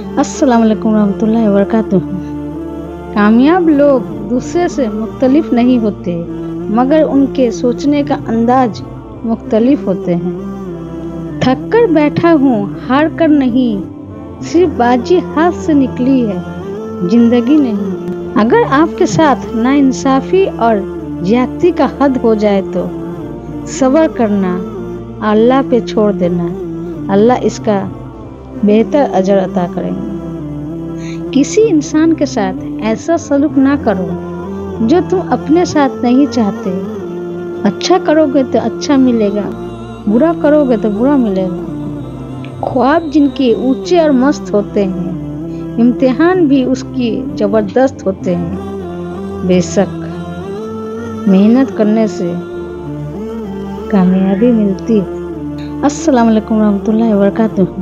अस्सलाम वालेकुम रहमतुल्लाहि व बरकातुहू। कामयाब लोग दूसरे से मुख्तलिफ नहीं होते, मगर उनके सोचने का अंदाज मुख्तलिफ होते हैं। थक कर बैठा हूँ, हार कर नहीं, सिर्फ बाजी हाथ से निकली है, जिंदगी नहीं। अगर आपके साथ नाइंसाफी और ज्यादती का हद हो जाए तो सब्र करना, अल्लाह पे छोड़ देना, अल्लाह इसका बेहतर अजर अता करेंगे। किसी इंसान के साथ ऐसा सलूक ना करो जो तुम अपने साथ नहीं चाहते। अच्छा करोगे तो अच्छा मिलेगा, बुरा करोगे तो बुरा मिलेगा। ख्वाब जिनके ऊंचे और मस्त होते हैं, इम्तिहान भी उसकी जबरदस्त होते हैं। बेशक मेहनत करने से कामयाबी मिलती है। अस्सलाम वालेकुम रहमतुल्लाहि व बरकातुहू।